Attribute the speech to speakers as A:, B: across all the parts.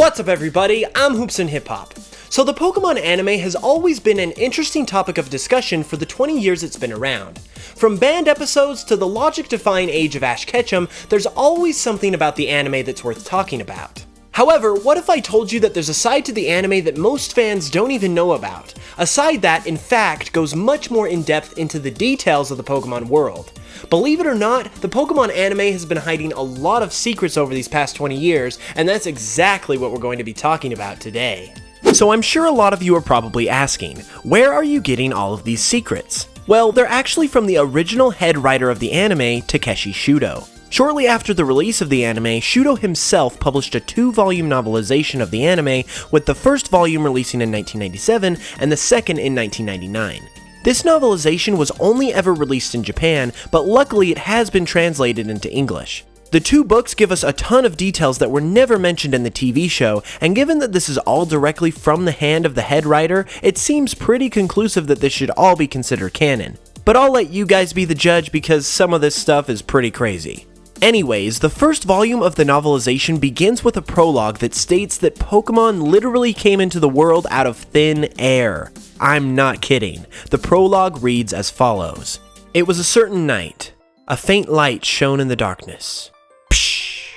A: What's up everybody, I'm HoopsandHipHop. So the Pokémon anime has always been an interesting topic of discussion for the 20 years it's been around. From banned episodes to the logic-defying age of Ash Ketchum, there's always something about the anime that's worth talking about. However, what if I told you that there's a side to the anime that most fans don't even know about? A side that, in fact, goes much more in-depth into the details of the Pokémon world. Believe it or not, the Pokémon anime has been hiding a lot of secrets over these past 20 years, and that's exactly what we're going to be talking about today. So I'm sure a lot of you are probably asking, where are you getting all of these secrets? Well, they're actually from the original head writer of the anime, Takeshi Shudo. Shortly after the release of the anime, Shudo himself published a 2-volume novelization of the anime, with the first volume releasing in 1997 and the second in 1999. This novelization was only ever released in Japan, but luckily it has been translated into English. The two books give us a ton of details that were never mentioned in the TV show, and given that this is all directly from the hand of the head writer, it seems pretty conclusive that this should all be considered canon. But I'll let you guys be the judge because some of this stuff is pretty crazy. Anyways, the first volume of the novelization begins with a prologue that states that Pokémon literally came into the world out of thin air. I'm not kidding. The prologue reads as follows. It was a certain night. A faint light shone in the darkness. Psh!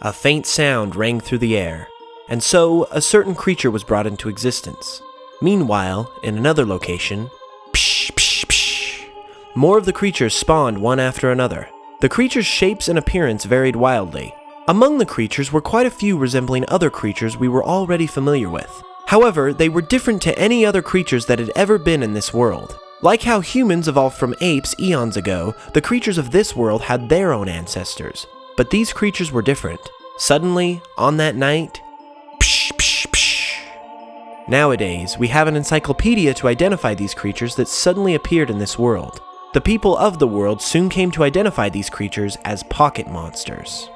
A: A faint sound rang through the air. And so, a certain creature was brought into existence. Meanwhile, in another location, psh! Psh! Psh! More of the creatures spawned one after another. The creatures' shapes and appearance varied wildly. Among the creatures were quite a few resembling other creatures we were already familiar with. However, they were different to any other creatures that had ever been in this world. Like how humans evolved from apes eons ago, the creatures of this world had their own ancestors. But these creatures were different. Suddenly, on that night, psh, psh, psh. Nowadays, we have an encyclopedia to identify these creatures that suddenly appeared in this world. The people of the world soon came to identify these creatures as pocket monsters.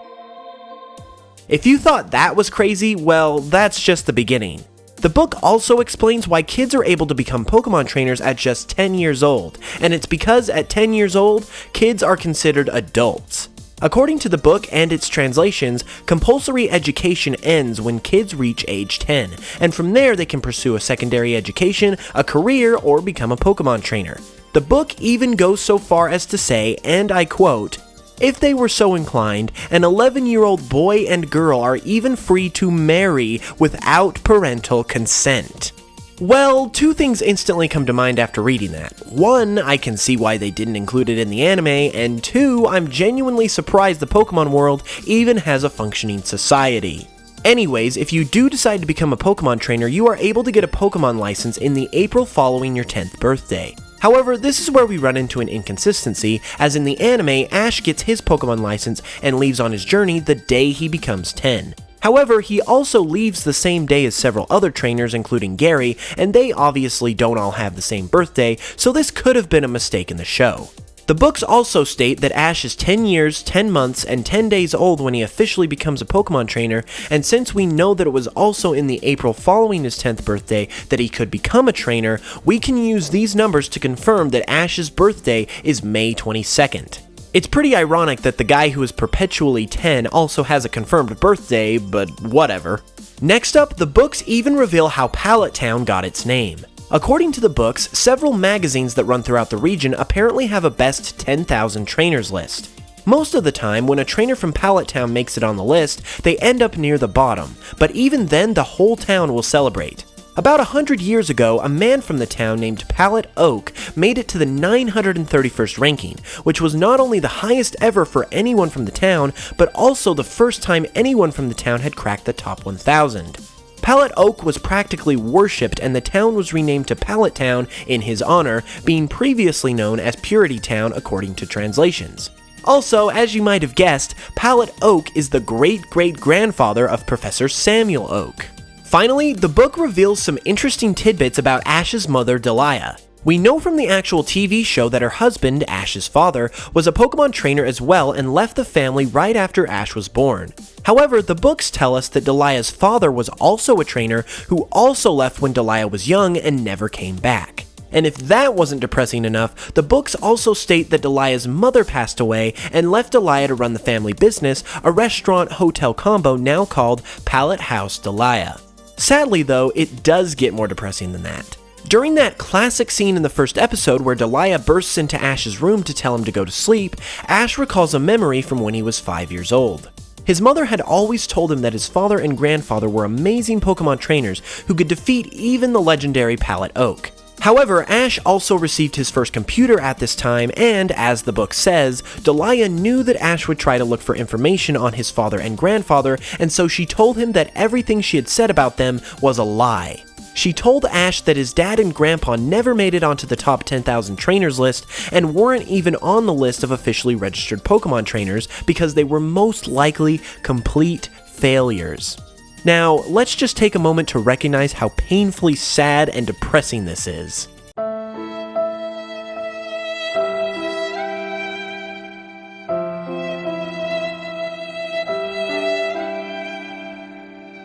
A: If you thought that was crazy, well, that's just the beginning. The book also explains why kids are able to become Pokemon trainers at just 10 years old, and it's because at 10 years old, kids are considered adults. According to the book and its translations, compulsory education ends when kids reach age 10, and from there they can pursue a secondary education, a career, or become a Pokemon trainer. The book even goes so far as to say, and I quote, "If they were so inclined, an 11-year-old boy and girl are even free to marry without parental consent." Well, two things instantly come to mind after reading that. One, I can see why they didn't include it in the anime, and two, I'm genuinely surprised the Pokemon world even has a functioning society. Anyways, if you do decide to become a Pokemon trainer, you are able to get a Pokemon license in the April following your 10th birthday. However, this is where we run into an inconsistency, as in the anime, Ash gets his Pokemon license and leaves on his journey the day he becomes 10. However, he also leaves the same day as several other trainers, including Gary, and they obviously don't all have the same birthday, so this could have been a mistake in the show. The books also state that Ash is 10 years, 10 months, and 10 days old when he officially becomes a Pokemon trainer, and since we know that it was also in the April following his 10th birthday that he could become a trainer, we can use these numbers to confirm that Ash's birthday is May 22nd. It's pretty ironic that the guy who is perpetually 10 also has a confirmed birthday, but whatever. Next up, the books even reveal how Pallet Town got its name. According to the books, several magazines that run throughout the region apparently have a best 10,000 trainers list. Most of the time, when a trainer from Pallet Town makes it on the list, they end up near the bottom, but even then the whole town will celebrate. About 100 years ago, a man from the town named Pallet Oak made it to the 931st ranking, which was not only the highest ever for anyone from the town, but also the first time anyone from the town had cracked the top 1,000. Pallet Oak was practically worshipped, and the town was renamed to Pallet Town in his honor, being previously known as Purity Town according to translations. Also, as you might have guessed, Pallet Oak is the great-great-grandfather of Professor Samuel Oak. Finally, the book reveals some interesting tidbits about Ash's mother, Delia. We know from the actual TV show that her husband, Ash's father, was a Pokemon trainer as well and left the family right after Ash was born. However, the books tell us that Delia's father was also a trainer who also left when Delia was young and never came back. And if that wasn't depressing enough, the books also state that Delia's mother passed away and left Delia to run the family business, a restaurant-hotel combo now called Pallet House Delia. Sadly though, it does get more depressing than that. During that classic scene in the first episode where Delia bursts into Ash's room to tell him to go to sleep, Ash recalls a memory from when he was 5 years old. His mother had always told him that his father and grandfather were amazing Pokémon trainers who could defeat even the legendary Pallet Oak. However, Ash also received his first computer at this time, and as the book says, Delia knew that Ash would try to look for information on his father and grandfather, and so she told him that everything she had said about them was a lie. She told Ash that his dad and grandpa never made it onto the top 10,000 trainers list and weren't even on the list of officially registered Pokémon trainers because they were most likely complete failures. Now, let's just take a moment to recognize how painfully sad and depressing this is.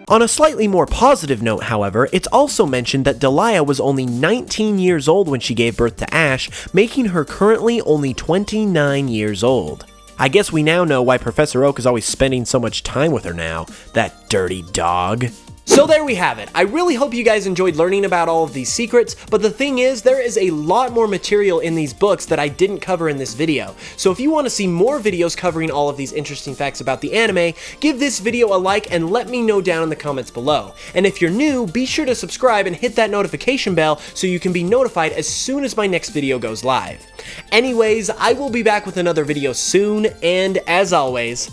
A: On a slightly more positive note, however, it's also mentioned that Delia was only 19 years old when she gave birth to Ash, making her currently only 29 years old. I guess we now know why Professor Oak is always spending so much time with her now, that dirty dog. So there we have it. I really hope you guys enjoyed learning about all of these secrets, but the thing is, there is a lot more material in these books that I didn't cover in this video. So if you want to see more videos covering all of these interesting facts about the anime, give this video a like and let me know down in the comments below. And if you're new, be sure to subscribe and hit that notification bell so you can be notified as soon as my next video goes live. Anyways, I will be back with another video soon, and as always,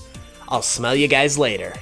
A: I'll smell you guys later.